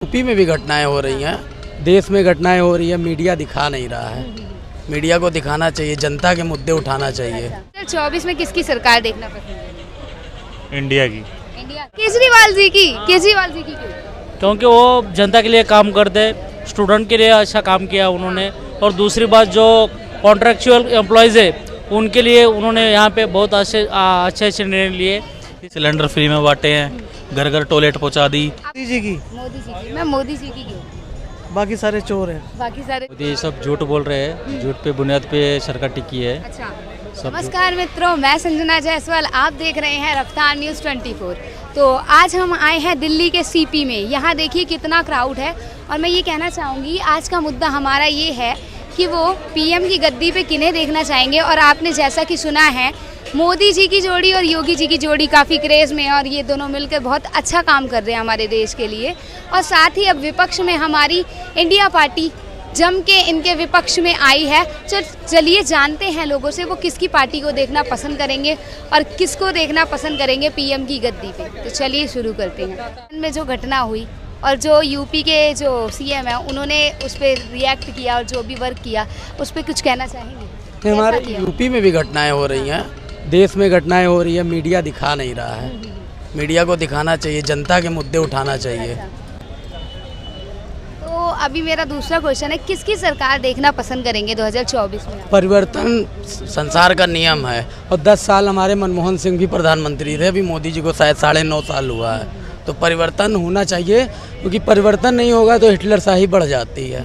UP में भी घटनाएं हो रही हैं, देश में घटनाएं हो रही है, मीडिया दिखा नहीं रहा है। मीडिया को दिखाना चाहिए, जनता के मुद्दे उठाना चाहिए। 2024 में किसकी सरकार देखना पसंद है? इंडिया की। इंडिया केजरीवाल जी की। केजरीवाल जी की क्यों? क्योंकि वो जनता के लिए काम करते, स्टूडेंट के लिए अच्छा काम किया उन्होंने। और दूसरी बात, जो कॉन्ट्रेक्चुअल एम्प्लॉयज़ है उनके लिए उन्होंने यहाँ पे बहुत अच्छे निर्णय लिए। सिलेंडर फ्री में बांटे हैं, घर घर टॉयलेट पहुँचा दी। मोदी जी की। मोदी जी की। मैं मोदी जी की क्यों? बाकी सारे चोर हैं। बाकी सारे मोदी सब झूठ बोल रहे हैं, झूठ पे बुनियाद पे सरकार टिकी है। अच्छा। नमस्कार मित्रों, मैं संजना जायसवाल, आप देख रहे हैं रफ्तार न्यूज़ 24। तो आज हम आए हैं दिल्ली के सीपी में। यहाँ देखिए कितना क्राउड है। और मैं ये कहना चाहूँगी, आज का मुद्दा हमारा ये है कि वो पीएम की गद्दी पे किन्हें देखना चाहेंगे। और आपने जैसा कि सुना है, मोदी जी की जोड़ी और योगी जी की जोड़ी काफ़ी क्रेज़ में है और ये दोनों मिलकर बहुत अच्छा काम कर रहे हैं हमारे देश के लिए। और साथ ही अब विपक्ष में हमारी इंडिया पार्टी जम के इनके विपक्ष में आई है। चलिए जानते हैं लोगों से वो किसकी पार्टी को देखना पसंद करेंगे और किसको देखना पसंद करेंगे पीएम की गद्दी पे। तो चलिए शुरू करते हैं। में जो घटना हुई और जो यूपी के जो सीएम है उन्होंने उस पर रिएक्ट किया और जो भी वर्क किया उस पर कुछ कहना चाहेंगे? हमारे यूपी में भी घटनाएं हो रही हैं, देश में घटनाएं हो रही है, मीडिया दिखा नहीं रहा है। मीडिया को दिखाना चाहिए, जनता के मुद्दे उठाना चाहिए। तो अभी मेरा दूसरा क्वेश्चन है, किसकी सरकार देखना पसंद करेंगे 2024 में? परिवर्तन संसार का नियम है और 10 साल हमारे मनमोहन सिंह भी प्रधानमंत्री थे, अभी मोदी जी को शायद 9.5 साल हुआ है। तो परिवर्तन होना चाहिए, क्योंकि परिवर्तन नहीं होगा तो हिटलर शाही बढ़ जाती है।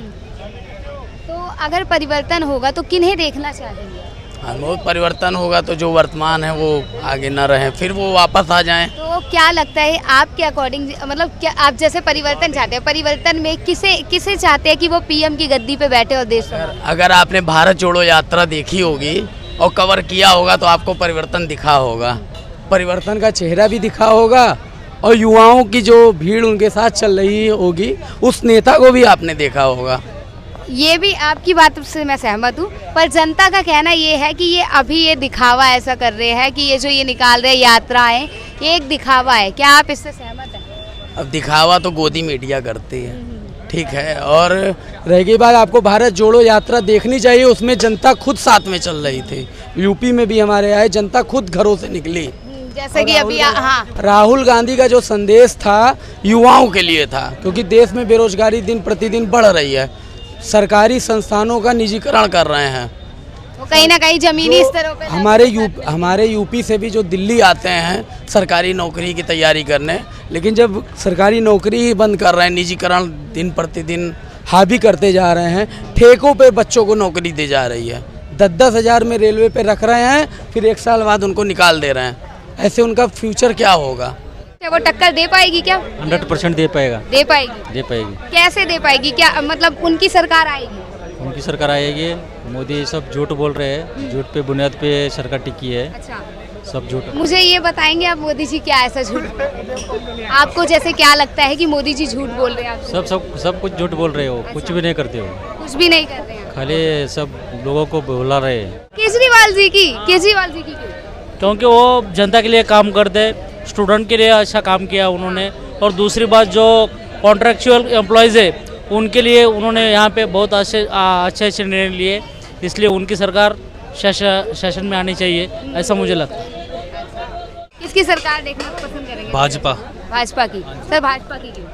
तो अगर परिवर्तन होगा तो किन्हें देखना चाहेंगे? हाँ, बहुत परिवर्तन होगा तो जो वर्तमान है वो आगे न रहे, फिर वो वापस आ जाएं। तो क्या लगता है आपके अकॉर्डिंग, मतलब क्या आप जैसे परिवर्तन चाहते हैं, परिवर्तन में किसे चाहते हैं कि वो पीएम की गद्दी पे बैठे और देश संभाले? अगर आपने भारत जोड़ो यात्रा देखी होगी और कवर किया होगा तो आपको परिवर्तन दिखा होगा। परिवर्तन का चेहरा भी दिखा होगा और युवाओं की जो भीड़ उनके साथ चल रही होगी उस नेता को भी आपने देखा होगा। ये भी आपकी बात से मैं सहमत हूँ, पर जनता का कहना ये है कि ये अभी ये दिखावा ऐसा कर रहे हैं कि ये जो ये निकाल रहे यात्राएं ये एक दिखावा है। क्या आप इससे सहमत हैं? अब दिखावा तो गोदी मीडिया करती है, ठीक है। और रहेगी बात, आपको भारत जोड़ो यात्रा देखनी चाहिए, उसमें जनता खुद साथ में चल रही थी। यूपी में भी हमारे आए, जनता खुद घरों से निकली। जैसे कि अभी हाँ, राहुल गांधी का जो संदेश था युवाओं के लिए था, क्योंकि देश में बेरोजगारी दिन प्रतिदिन बढ़ रही है, सरकारी संस्थानों का निजीकरण कर रहे हैं। वो कहीं ना कहीं जमीनी स्तरों पे हमारे यूपी से भी जो दिल्ली आते हैं सरकारी नौकरी की तैयारी करने, लेकिन जब सरकारी नौकरी ही बंद कर रहे हैं, निजीकरण दिन प्रतिदिन हावी करते जा रहे हैं, ठेकों पे बच्चों को नौकरी दी जा रही है, 10-10 हज़ार में रेलवे पे रख रहे हैं, फिर 1 साल बाद उनको निकाल दे रहे हैं। ऐसे उनका फ्यूचर क्या होगा? वो टक्कर दे पाएगी क्या? 100% दे पाएगा। दे पाएगी। कैसे दे पाएगी? क्या मतलब उनकी सरकार आएगी? उनकी सरकार आएगी। मोदी सब झूठ बोल रहे हैं, झूठ पे बुनियाद पे सरकार टिकी है। अच्छा, सब झूठ। मुझे ये बताएंगे आप, मोदी जी क्या ऐसा झूठ आपको जैसे क्या लगता है कि मोदी जी झूठ बोल रहे हैं? आप सब कुछ झूठ बोल रहे हो। अच्छा। कुछ भी नहीं करते हो। कुछ भी नहीं कर रहे हैं, खाली सब लोगों को बुला रहे हैं। केजरीवाल जी की। केजरीवाल जी की क्यों? क्योंकि वो जनता के लिए काम करते, स्टूडेंट के लिए अच्छा काम किया उन्होंने। और दूसरी बात, जो कॉन्ट्रेक्चुअल एम्प्लॉयज़ है उनके लिए उन्होंने यहाँ पे बहुत अच्छे निर्णय लिए। इसलिए उनकी सरकार शासन में आनी चाहिए, ऐसा मुझे लगता है। किसकी सरकार देखना पसंद करेंगे? भाजपा। भाजपा की। सर भाजपा की क्यों?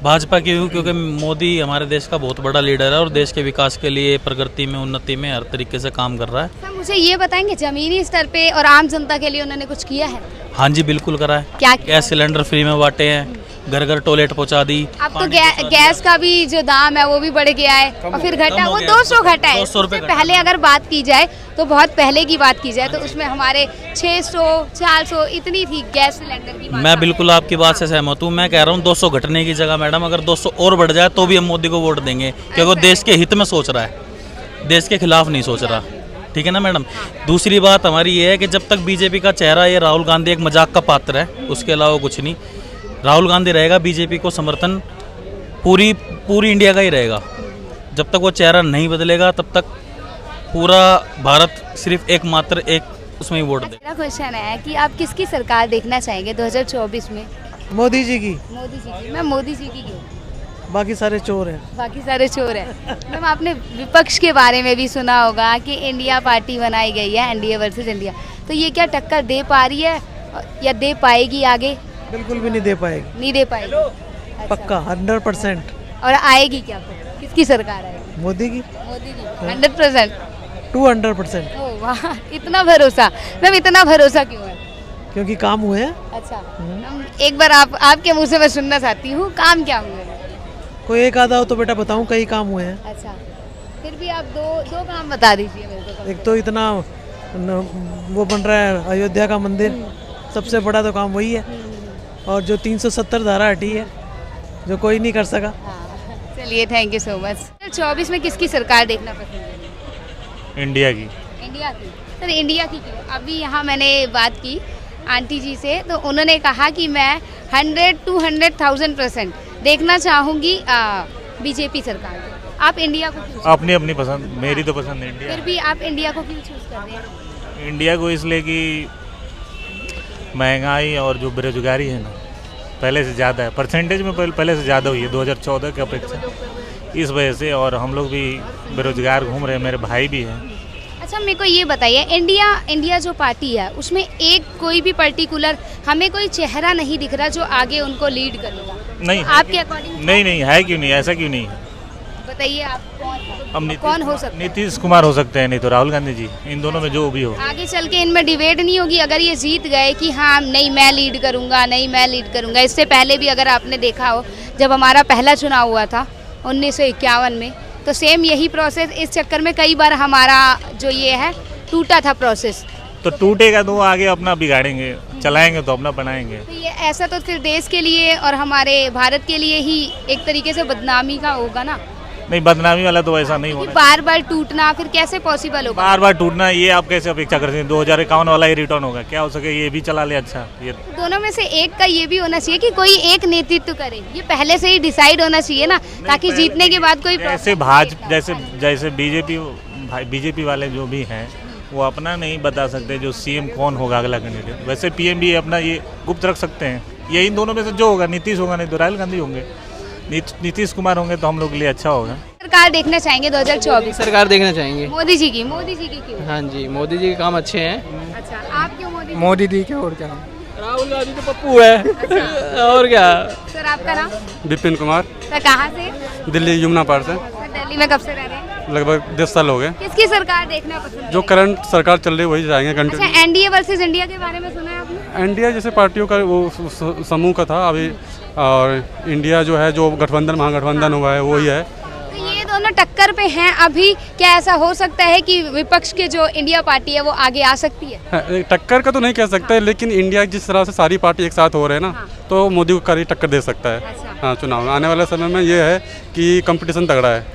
भाजपा की क्योंकि मोदी हमारे देश का बहुत बड़ा लीडर है और देश के विकास के लिए, प्रगति में, उन्नति में हर तरीके से काम कर रहा है। सर मुझे ये बताएंगे, जमीनी स्तर पे और आम जनता के लिए उन्होंने कुछ किया है? हाँ जी, बिल्कुल करा है। क्या? गैस सिलेंडर फ्री में बांटे हैं, घर घर टॉयलेट पहुँचा दी। अब तो गैस का भी जो दाम है वो भी बढ़ गया है और फिर घटा, वो 200 घटा है। 200 रुपये। पहले अगर बात की जाए तो बहुत पहले की बात की जाए तो उसमें हमारे 600 400 इतनी थी गैस सिलेंडर की। मैं बिल्कुल आपकी बात से सहमत हूँ। मैं कह रहा हूँ 200 घटने की जगह मैडम अगर 200 और बढ़ जाए तो भी हम मोदी को वोट देंगे, क्योंकि वो देश के हित में सोच रहा है, देश के खिलाफ नहीं सोच रहा। ठीक है ना मैडम? दूसरी बात हमारी ये है कि जब तक बीजेपी का चेहरा, ये राहुल गांधी एक मजाक का पात्र है, उसके अलावा कुछ नहीं। राहुल गांधी रहेगा, बीजेपी को समर्थन पूरी इंडिया का ही रहेगा। जब तक वो चेहरा नहीं बदलेगा तब तक पूरा भारत सिर्फ एकमात्र एक उसमें ही वोट दे। मेरा क्वेश्चन है कि आप किसकी सरकार देखना चाहेंगे 2024 में? मोदी जी की। मोदी जी की। मैं मोदी जी की क्यों? बाकी सारे चोर हैं। बाकी सारे चोर हैं। मैम आपने विपक्ष के बारे में भी सुना होगा कि इंडिया पार्टी बनाई गई है, एनडीए वर्सेस इंडिया, तो ये क्या टक्कर दे पा रही है या दे पाएगी आगे? बिल्कुल भी नहीं दे पाएगी, नहीं दे पाएगी। अच्छा। पक्का 100%। और आएगी क्या फिर? किसकी सरकार आएगी? मोदी की मोदी की 100%। 200%। ओह वाह, इतना भरोसा। मैम इतना भरोसा क्यों है? क्योंकि काम हुए हैं। अच्छा मैम, एक बार आपके मुंह से मैं सुनना चाहती हूँ, काम क्या हुए हैं? कोई एक आधा हो तो बेटा बताऊं, कई काम हुए हैं। अच्छा फिर भी आप दो काम बता दीजिए मेरे को। एक तो इतना वो बन रहा है अयोध्या का मंदिर, सबसे बड़ा तो काम वही है। और जो 370 धारा हटी है, जो कोई नहीं कर सका। हाँ, चलिए थैंक यू सो मच। 24 में किसकी सरकार देखना पसंद है? इंडिया की। इंडिया की। सर इंडिया की क्यों? अभी यहाँ मैंने बात की आंटी जी से, तो उन्होंने कहा कि मैं 100-200,000% देखना चाहूँगी बीजेपी सरकार को। आप इंडिया को क्यों? अपनी अपनी पसंद, मेरी तो पसंद इंडिया। फिर भी आप इंडिया को क्यों चूज कर रहे हैं? इंडिया को इसलिए कि महंगाई और जो बेरोजगारी है ना, पहले से ज़्यादा है, परसेंटेज में पहले से ज़्यादा हुई है 2014 की अपेक्षा, इस वजह से। और हम लोग भी बेरोजगार घूम रहे हैं, मेरे भाई भी हैं। अच्छा मेरे को ये बताइए, इंडिया जो पार्टी है उसमें एक कोई भी पर्टिकुलर हमें कोई चेहरा नहीं दिख रहा जो आगे उनको लीड करेगा? नहीं, आपके अकॉर्डिंग नहीं है, क्यों नहीं, ऐसा क्यों नहीं है? बताइए आप अब कौन हो सकता है? नीतीश कुमार हो सकते हैं, नहीं तो राहुल गांधी जी, इन दोनों में जो भी हो। आगे चल के इनमें डिबेट नहीं होगी अगर ये जीत गए कि हाँ नहीं मैं लीड करूंगा, नहीं मैं लीड करूंगा? इससे पहले भी अगर आपने देखा हो, जब हमारा पहला चुनाव हुआ था 1951 में, तो सेम यही प्रोसेस, इस चक्कर में कई बार हमारा जो ये है टूटा था प्रोसेस। तो टूटेगा तो वो आगे अपना बिगाड़ेंगे, चलाएंगे तो अपना बनाएंगे। तो ये ऐसा तो फिर देश के लिए और हमारे भारत के लिए ही एक तरीके से बदनामी का होगा ना? नहीं, बदनामी वाला तो ऐसा नहीं होना। बार बार टूटना फिर कैसे पॉसिबल होगा? बार बार टूटना, ये आप कैसे अपेक्षा करते हैं? 2051 वाला ही रिटर्न होगा, क्या हो सके ये भी चला ले। अच्छा, ये दोनों में से एक का ये भी होना चाहिए कि कोई एक नेतृत्व करे, ये पहले से ही डिसाइड होना चाहिए ना, ताकि जीतने के बाद कोई जैसे जैसे बीजेपी वाले जो भी हैं वो अपना नहीं बता सकते जो सीएम कौन होगा अगला कैंडिडेट। वैसे पीएम भी अपना ये गुप्त रख सकते हैं। ये इन दोनों में से जो होगा, नीतीश होगा नहीं तो राहुल गांधी होंगे, नीतीश कुमार होंगे तो हम लोग के लिए अच्छा होगा। सरकार देखना चाहेंगे 2024? सरकार देखना चाहेंगे। मोदी जी की क्यों? हाँ जी, मोदी जी के काम अच्छे हैं। अच्छा आप क्यों मोदी दी के, और क्या, राहुल गांधी तो पप्पू है और क्या। सर आपका नाम? विपिन कुमार, सर कहाँ से? दिल्ली यमुना पार से। सर दिल्ली में कब से रह रहे हैं? लगभग 10 साल हो गए। किसकी सरकार देखना पसंद है? जो करंट सरकार चल रही है वही जाएंगे। अच्छा एनडीए वर्सेस इंडिया के बारे में सुना है आपने? इंडिया जैसे पार्टियों का वो समूह का था अभी, और इंडिया जो है जो गठबंधन महागठबंधन हुआ है वही है। तो ये दोनों टक्कर पे हैं अभी, क्या ऐसा हो सकता है कि विपक्ष के जो इंडिया पार्टी है वो आगे आ सकती है? टक्कर का तो नहीं कह सकते, लेकिन इंडिया जिस तरह से सारी पार्टी एक साथ हो रहे हैं ना, तो मोदी को कड़ी टक्कर दे सकता है। अच्छा। हाँ, चुनाव आने वाले समय में ये है कि कंपटीशन तगड़ा है।